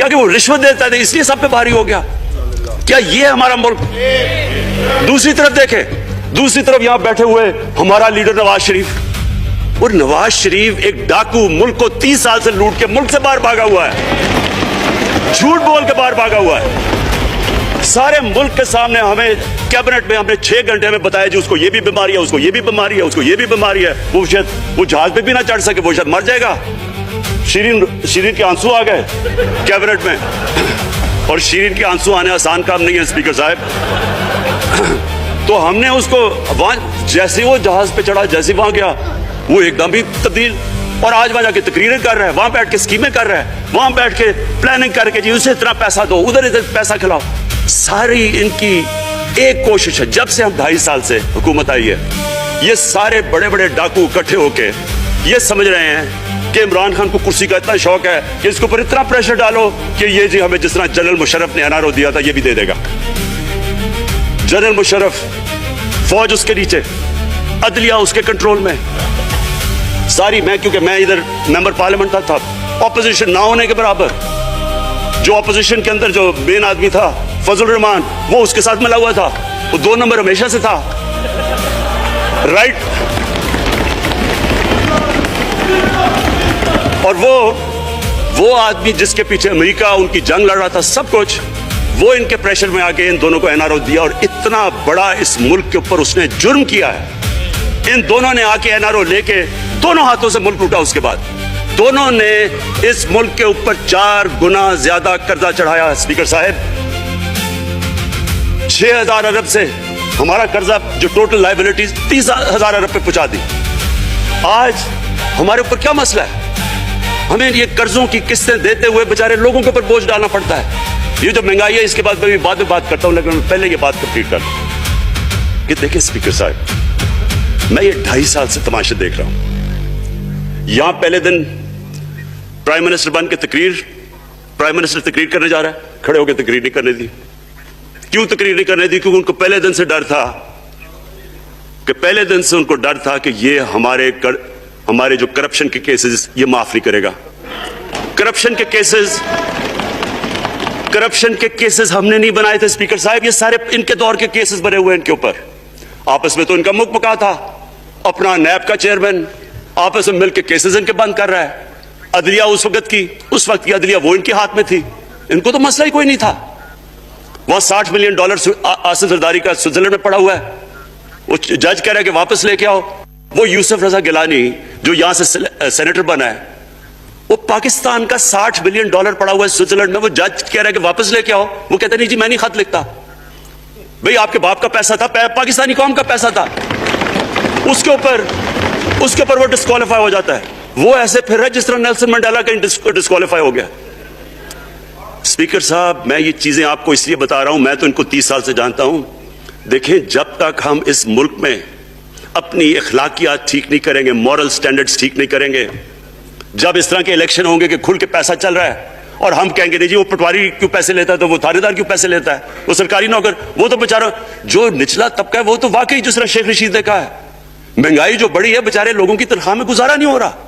क्या कि वो रिश्वत देता था इसलिए सब पे भारी हो गया? क्या ये हमारा मुल्क? दूसरी तरफ देखें, दूसरी तरफ यहां बैठे हुए हमारा लीडर नवाज शरीफ। और नवाज शरीफ एक डाकू, मुल्क को 30 साल से लूट के मुल्क से बाहर भागा हुआ है, झूठ बोल के बाहर भागा हुआ है। सारे मुल्क के सामने हमें कैबिनेट में हमने 6 घंटे में बताया जी उसको ये भी बीमारी है, उसको ये भी बीमारी है, उसको ये भी बीमारी है। वो शायद वो जहाज पे भी ना चढ़ सके, वो शायद मर जाएगा। शीरीन के आंसू आ गए कैबिनेट में, और शीरीन के आंसू आने आसान काम नहीं है स्पीकर साहब। तो हमने उसको वहां जैसे वो जहाज पे चढ़ा, जैसे वहां गया, वो एकदम भी तब्दील। और आज वहां जाके तकरीरें कर रहा है, वहां बैठ के स्कीमें कर रहा है, वहां बैठ के प्लानिंग करके जी उसे इतना पैसा दो, उधर इधर पैसा खिलाओ। सारी इनकी एक कोशिश है, जब से हम 2.5 साल से हुकूमत आई है, ये सारे बड़े बड़े डाकू इकट्ठे होके ये समझ रहे हैं कि इमरान खान को कुर्सी का इतना शौक है कि इसके ऊपर इतना प्रेशर डालो कि ये जी हमें जिस तरह जनरल मुशर्रफ ने एनआरओ दिया था ये भी दे देगा। जनरल मुशर्रफ, फौज उसके नीचे, अदलिया उसके कंट्रोल में सारी। क्योंकि मैं इधर मेंबर पार्लियामेंट था, ऑपोजिशन ना होने के बराबर। जो ऑपोजिशन के अंदर जो मेन आदमी था फजल रहमान, वो उसके साथ मिला हुआ था, वो 2 नंबर हमेशा से था, राइट। और वो आदमी जिसके पीछे अमेरिका उनकी जंग लड़ रहा था, सब कुछ, वो इनके प्रेशर में आके इन दोनों को एनआरओ दिया। और इतना बड़ा इस मुल्क के ऊपर उसने जुर्म किया है। इन दोनों ने आके एनआरओ लेके दोनों हाथों से मुल्क लूटा। उसके बाद दोनों ने इस मुल्क के ऊपर 4 गुना ज्यादा कर्जा चढ़ाया। स्पीकर साहब, 6,000 अरब से हमारा कर्जा जो टोटल लायबिलिटीज 30,000 अरब पे पहुंचा दी। आज हमारे ऊपर क्या मसला है? हमें ये कर्जों की किस्तें देते हुए बेचारे लोगों के ऊपर बोझ डालना पड़ता है। ये जो महंगाई है इसके बाद मैं भी बाद में बात करता हूं, लेकिन मैं पहले ये बात कंप्लीट कर लूं कि देखिए स्पीकर साहब, मैं ये 2.5 साल से तमाशे देख रहा हूं। यहां पहले दिन प्राइम मिनिस्टर बन के प्राइम मिनिस्टर तकरीर करने जा रहा है, खड़े होकर तकरीर नहीं करने दी। क्यों तकरीर नहीं करने दी? क्योंकि उनको पहले दिन से डर था, कि पहले दिन से उनको डर था कि ये हमारे जो करप्शन के केसेस ये माफ नहीं करेगा। करप्शन के केसेस हमने नहीं बनाए थे स्पीकर साहब, ये सारे इनके दौर के केसेस बने हुए इनके ऊपर। आपस में तो इनका मुकमका था, अपना नैब का चेयरमैन आपस में मिलकर केसेस इनके बंद कर रहा है। अदलिया उस वक्त की अदलिया वो इनके हाथ में थी, इनको तो मसला ही कोई नहीं था। वहां $60 मिलियन आसिफ जरदारी का स्विट्जरलैंड में पड़ा हुआ है, वो जज कह रहा है कि वापस लेके आओ। वो यूसुफ रजा गिलानी जो यहां से सेनेटर बना है, वो पाकिस्तान का $60 मिलियन पड़ा हुआ है स्विट्जरलैंड में, वो जज कह रहा है कि वापस लेके आओ। वो कहते नहीं जी मैं नहीं खत लिखता। भाई आपके बाप का पैसा था, पाकिस्तानी कौम का पैसा था, उसके ऊपर वो डिस्क्वालीफाई हो जाता है। वो ऐसे फिर रहा है जिस तरह नेल्सन मंडेला का डिस्क्वालीफाई हो गया। स्पीकर साहब, मैं ये चीजें आपको इसलिए बता रहा हूं, मैं तो इनको 30 साल से जानता हूं। देखें, जब तक हम इस मुल्क में अपनी अखलाकियात ठीक नहीं करेंगे, मॉरल स्टैंडर्ड्स ठीक नहीं करेंगे, जब इस तरह के इलेक्शन होंगे कि खुल के पैसा चल रहा है और हम कहेंगे नहीं जी वो पटवारी क्यों पैसे लेता है, तो वो थानेदार क्यों पैसे लेता है, वो सरकारी नौकर, वो तो बेचारा जो निचला तबका है वो तो वाकई जिस तरह शेख रशीद ने कहा है, महंगाई जो बड़ी है बेचारे लोगों की तनख्वाह में गुजारा नहीं हो रहा।